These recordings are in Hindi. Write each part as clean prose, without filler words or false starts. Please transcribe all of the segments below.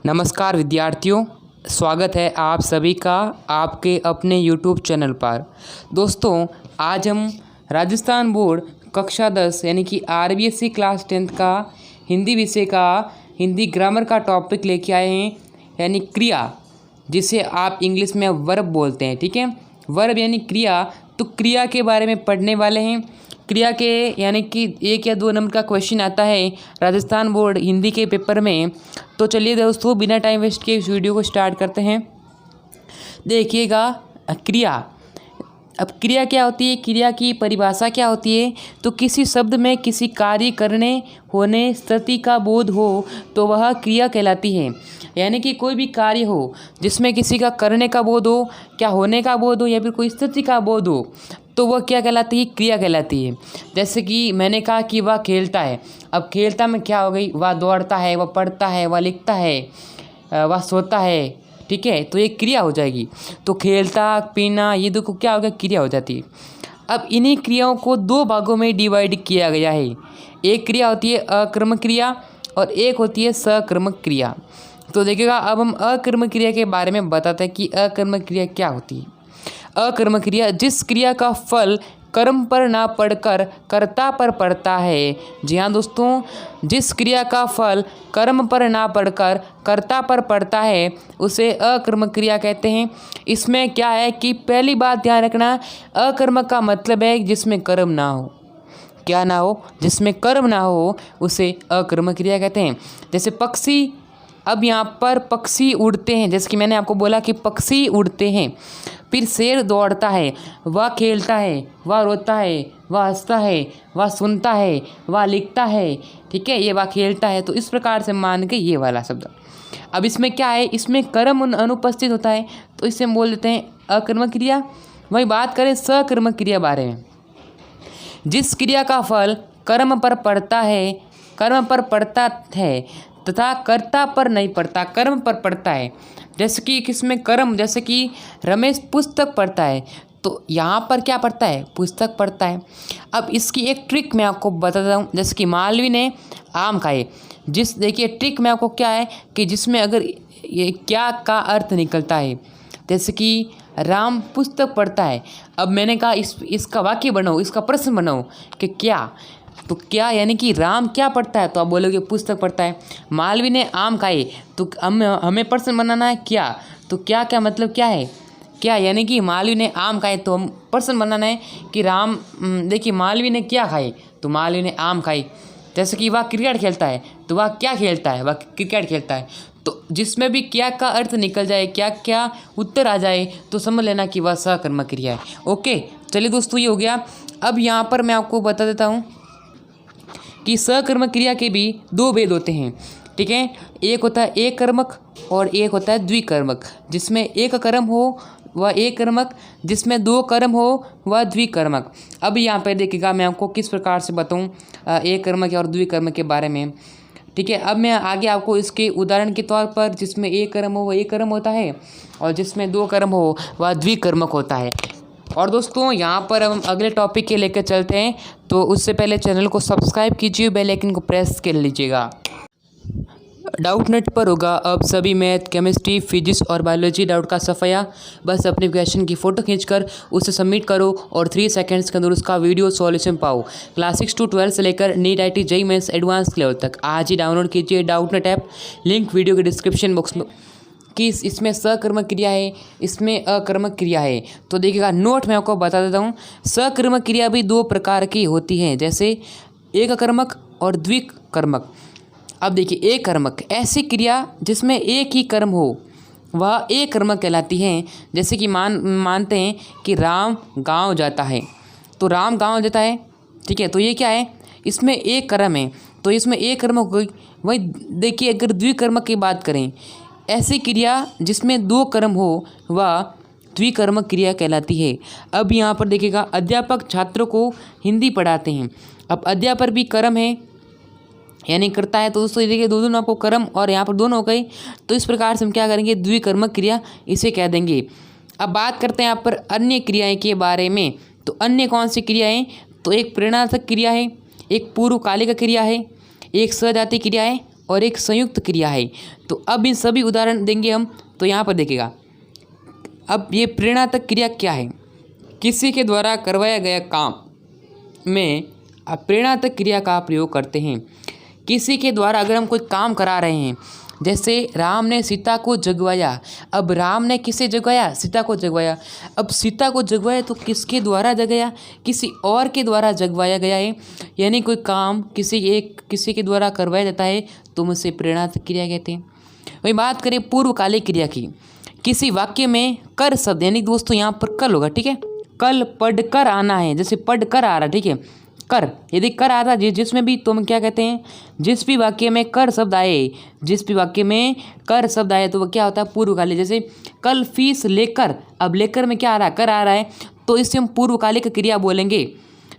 नमस्कार विद्यार्थियों, स्वागत है आप सभी का आपके अपने YouTube चैनल पर। दोस्तों, आज हम राजस्थान बोर्ड कक्षा 10 यानी कि RBSC क्लास 10 का हिंदी विषय का हिंदी ग्रामर का टॉपिक लेके आए हैं, यानी क्रिया, जिसे आप इंग्लिश में वर्ब बोलते हैं। ठीक है, वर्ब यानी क्रिया। तो क्रिया के बारे में पढ़ने वाले हैं। क्रिया के यानी कि 1 या 2 नंबर का क्वेश्चन आता है राजस्थान बोर्ड हिंदी के पेपर में। तो चलिए दोस्तों, बिना टाइम वेस्ट किए इस वीडियो को स्टार्ट करते हैं। देखिएगा, क्रिया। अब क्रिया क्या होती है, क्रिया की परिभाषा क्या होती है? तो किसी शब्द में किसी कार्य करने होने स्थिति का बोध हो तो वह क्रिया कहलाती है। यानी कि कोई भी कार्य हो जिसमें किसी का करने का बोध हो, क्या होने का बोध हो, या फिर कोई स्थिति का बोध हो, तो वह क्या कहलाती है? क्रिया कहलाती है। जैसे कि मैंने कहा कि वह खेलता है। अब खेलता में क्या हो गई? वह दौड़ता है, वह पढ़ता है, वह लिखता है, वह सोता है। ठीक है, तो ये क्रिया हो जाएगी। तो खेलता, पीना, ये देखो क्या हो गया? क्रिया हो जाती है। अब इन्हीं क्रियाओं को 2 भागों में डिवाइड किया गया है। एक क्रिया होती है अकर्मक क्रिया और एक होती है सकर्मक क्रिया। तो देखिएगा, अब हम अकर्मक क्रिया के बारे में बताते हैं कि अकर्मक क्रिया क्या होती है। अकर्मक क्रिया जिस क्रिया का फल कर्म पर ना पड़कर कर्ता पर पड़ता है। जी हाँ दोस्तों, जिस क्रिया का फल कर्म पर ना पड़कर कर्ता पर पड़ता है उसे अकर्मक क्रिया कहते हैं। इसमें क्या है कि पहली बात ध्यान रखना, अकर्मक का मतलब है जिसमें कर्म ना हो। क्या ना हो? जिसमें कर्म ना हो उसे अकर्मक क्रिया कहते हैं। जैसे पक्षी, अब यहाँ पर पक्षी उड़ते हैं, जैसे कि मैंने आपको बोला कि पक्षी उड़ते हैं। फिर शेर दौड़ता है, वह खेलता है, वह रोता है, वह हंसता है, वह सुनता है, वह लिखता है। ठीक है, ये वह खेलता है। तो इस प्रकार से मान के ये वाला शब्द। अब इसमें क्या है, इसमें कर्म अनुपस्थित होता है, तो इसे हम बोल देते हैं अकर्मक क्रिया। वही बात करें सकर्मक क्रिया बारे में, जिस क्रिया का फल कर्म पर पड़ता है, कर्म पर पड़ता है तथा कर्ता पर नहीं पड़ता, कर्म पर पड़ता है। जैसे कि किसमें कर्म, जैसे कि रमेश पुस्तक पढ़ता है, तो यहाँ पर क्या पढ़ता है? पुस्तक पढ़ता है। अब इसकी एक ट्रिक मैं आपको बताता हूँ। जैसे कि मालवी ने आम खाए, देखिए ट्रिक में आपको क्या है कि जिसमें अगर ये क्या का अर्थ निकलता है। जैसे कि राम पुस्तक पढ़ता है। अब मैंने कहा इसका वाक्य बनाओ, इसका प्रश्न बनाओ कि क्या, तो क्या यानी कि राम क्या पढ़ता है, तो आप बोलोगे पुस्तक पढ़ता है। मालवी ने आम खाए, तो हमें प्रश्न बनाना है क्या, तो क्या क्या मतलब क्या है? क्या यानी कि मालवी ने आम खाए, तो हम प्रश्न बनाना है कि राम, देखिए मालवी ने क्या खाए, तो मालवी ने आम खाई। जैसे कि वह क्रिकेट खेलता है, तो वह क्या खेलता है? वह क्रिकेट खेलता है। तो जिसमें भी क्या का अर्थ निकल जाए, क्या क्या उत्तर आ जाए, तो समझ लेना कि वह सकर्मक क्रिया है। ओके, चलिए दोस्तों, ये हो गया। अब यहाँ पर मैं आपको बता देता हूँ कि सकर्मक क्रिया के भी 2 भेद होते हैं। ठीक है, एक होता है एक कर्मक और एक होता है द्विकर्मक। जिसमें एक कर्म हो वह एक कर्मक, जिसमें 2 कर्म हो वह द्विकर्मक। अब यहाँ पर देखिएगा, मैं आपको किस प्रकार से बताऊँ एक कर्मक और द्विकर्मक के बारे में। ठीक है, अब मैं आगे आपको इसके उदाहरण के तौर पर, जिसमें एक कर्म हो वह एक कर्म होता है और जिसमें 2 कर्म हो वह द्विकर्मक होता है। और दोस्तों, यहाँ पर हम अगले टॉपिक के लेकर चलते हैं, तो उससे पहले चैनल को सब्सक्राइब कीजिए, बेल आइकन को प्रेस कर लीजिएगा। डाउट नेट पर होगा अब सभी मैथ, केमिस्ट्री, फिजिक्स और बायोलॉजी डाउट का सफाया। बस अपने क्वेश्चन की फ़ोटो खींचकर उसे सबमिट करो और 3 सेकंड्स के अंदर उसका वीडियो सॉल्यूशन पाओ। क्लास 6 to 12 से लेकर NEET, IIT, JEE mains advance level तक आज ही डाउनलोड कीजिए doubt net app. Link video के डिस्क्रिप्शन बॉक्स में। कि इसमें सकर्मक क्रिया है, इसमें अकर्मक क्रिया है। तो देखिएगा, नोट मैं आपको बता देता हूँ। सकर्मक क्रिया भी 2 प्रकार की होती हैं, जैसे एक कर्मक और द्विकर्मक। अब देखिए, एक कर्मक ऐसी क्रिया जिसमें एक ही कर्म हो वह एक कर्मक कहलाती है। जैसे कि मानते हैं कि राम गांव जाता है, तो राम गांव जाता है। ठीक है, तो ये क्या है? इसमें एक कर्म है, तो इसमें एक कर्म हो गई। वही देखिए, अगर द्विकर्मक की बात करें, ऐसी क्रिया जिसमें 2 कर्म हो वह द्विकर्मक क्रिया कहलाती है। अब यहाँ पर देखिएगा, अध्यापक छात्रों को हिंदी पढ़ाते हैं। अब अध्यापक भी कर्म है, यानी करता है। तो दोस्तों देखिए, दोनों आपको कर्म और यहाँ पर दोनों हो गए। तो इस प्रकार से हम क्या करेंगे? द्विकर्मक क्रिया इसे कह देंगे। अब बात करते हैं यहाँ पर अन्य क्रियाएँ के बारे में। तो अन्य कौन सी क्रियाएँ? तो एक प्रेरणार्थक क्रिया है, एक पूर्वकालिक क्रिया है, एक सजातीय क्रिया है और एक संयुक्त क्रिया है। तो अब इन सभी उदाहरण देंगे हम। तो यहाँ पर देखिएगा, अब ये प्रेरणात्मक क्रिया क्या है? किसी के द्वारा करवाया गया काम में प्रेरणात्मक क्रिया का प्रयोग करते हैं। किसी के द्वारा अगर हम कोई काम करा रहे हैं, जैसे राम ने सीता को जगवाया। अब राम ने किसे जगवाया? सीता को जगवाया। अब सीता को जगवाया तो किसके द्वारा जगाया? किसी और के द्वारा जगवाया गया है। यानी कोई काम किसी के द्वारा करवाया जाता है तो हम उसे प्रेरणात्मक क्रिया कहते हैं। वही बात करें पूर्वकालिक क्रिया की, किसी वाक्य में कर शब्द, यानी दोस्तों यहाँ पर कल होगा, ठीक है, कल पढ़कर आना है, जैसे पढ़कर आ रहा, ठीक है, कर, यदि कर आता है जिसमें भी, तो हम क्या कहते हैं? जिस भी वाक्य में कर शब्द आए, जिस भी वाक्य में कर शब्द आए तो वह क्या होता है? पूर्वकालिक। जैसे कल फीस लेकर, अब लेकर में क्या आ रहा है? कर आ रहा है, तो इससे हम पूर्वकालिक क्रिया बोलेंगे।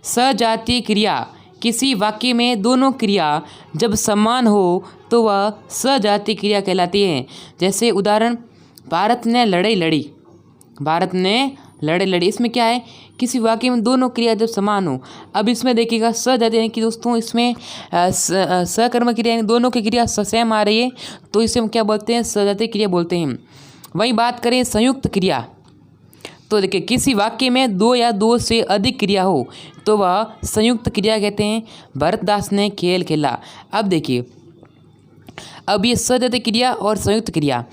सजातीय क्रिया, किसी वाक्य में दोनों क्रिया जब समान हो तो वह सजातीय क्रिया कहलाती है। जैसे उदाहरण, भारत ने लड़ाई लड़ी, भारत ने लड़ाई लड़ी, इसमें क्या है? किसी वाक्य में दोनों क्रिया जब समान हो। अब इसमें देखिएगा सजातीय, यानी कि दोस्तों इसमें सकर्मक क्रिया, यानी दोनों की क्रिया सेम आ रही है, तो इसे हम क्या बोलते हैं? सजातीय क्रिया बोलते हैं। वही बात करें संयुक्त क्रिया, तो देखिए किसी वाक्य में दो या दो से अधिक क्रिया हो तो वह संयुक्त क्रिया कहते हैं। भरतदास ने खेल खेला। अब देखिए, अब ये सजातीय क्रिया और संयुक्त क्रिया,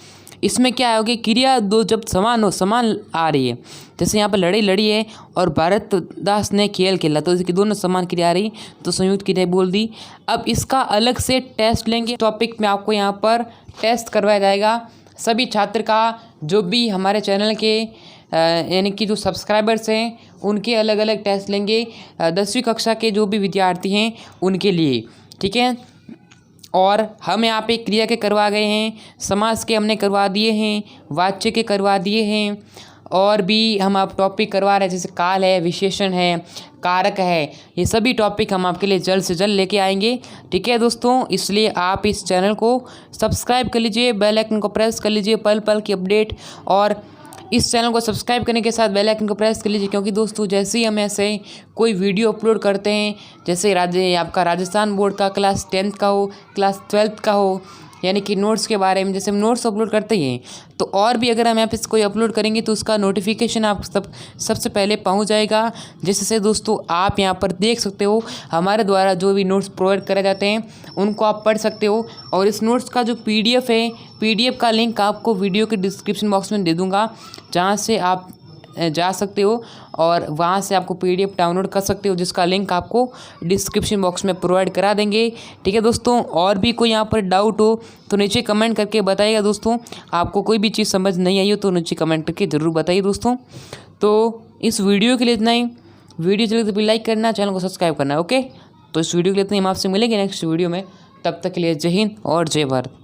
इसमें क्या होगी? क्रिया दो जब समान हो, समान आ रही है, जैसे यहाँ पर लड़ाई लड़ी है और भरतदास ने खेल खेला, तो इसकी दोनों समान क्रिया आ रही, तो संयुक्त क्रिया बोल दी। अब इसका अलग से टेस्ट लेंगे, टॉपिक में आपको यहाँ पर टेस्ट करवाया जाएगा। सभी छात्र का, जो भी हमारे चैनल के यानी कि जो सब्सक्राइबर्स हैं, उनके अलग अलग टेस्ट लेंगे। 10वीं कक्षा के जो भी विद्यार्थी हैं उनके लिए, ठीक है। और हम यहाँ पे क्रिया के करवा गए हैं, समास के हमने करवा दिए हैं, वाच्य के करवा दिए हैं, और भी हम आप टॉपिक करवा रहे हैं, जैसे काल है, विशेषण है, कारक है। ये सभी टॉपिक हम आपके लिए जल्द से जल्द लेके आएंगे, ठीक है दोस्तों। इसलिए आप इस चैनल को सब्सक्राइब कर लीजिए, बेल आइकन को प्रेस कर लीजिए, पल पल की अपडेट, और इस चैनल को सब्सक्राइब करने के साथ बेल आइकन को प्रेस कर लीजिए, क्योंकि दोस्तों जैसे ही हम ऐसे कोई वीडियो अपलोड करते हैं, जैसे आपका राजस्थान बोर्ड का क्लास 10th का हो, क्लास 12th का हो, यानी कि नोट्स के बारे में, जैसे हम नोट्स अपलोड करते हैं, तो और भी अगर हम यहाँ पे कोई अपलोड करेंगे तो उसका नोटिफिकेशन आप सबसे पहले पहुँच जाएगा। जिससे दोस्तों आप यहाँ पर देख सकते हो हमारे द्वारा जो भी नोट्स प्रोवाइड करे जाते हैं उनको आप पढ़ सकते हो। और इस नोट्स का जो PDF है, PDF का लिंक आपको वीडियो के डिस्क्रिप्शन बॉक्स में दे दूँगा, जहाँ से आप जा सकते हो और वहाँ से आपको PDF डाउनलोड कर सकते हो, जिसका लिंक आपको डिस्क्रिप्शन बॉक्स में प्रोवाइड करा देंगे, ठीक है दोस्तों। और भी कोई यहाँ पर डाउट हो तो नीचे कमेंट करके बताइएगा दोस्तों। आपको कोई भी चीज़ समझ नहीं आई हो तो नीचे कमेंट करके ज़रूर बताइए दोस्तों। तो इस वीडियो के लिए इतना ही। वीडियो चले तो लाइक करना, चैनल को सब्सक्राइब करना, ओके। तो इस वीडियो के लिए इतना ही, हम आपसे मिलेंगे नेक्स्ट वीडियो में। तब तक के लिए जय हिंद और जय भारत।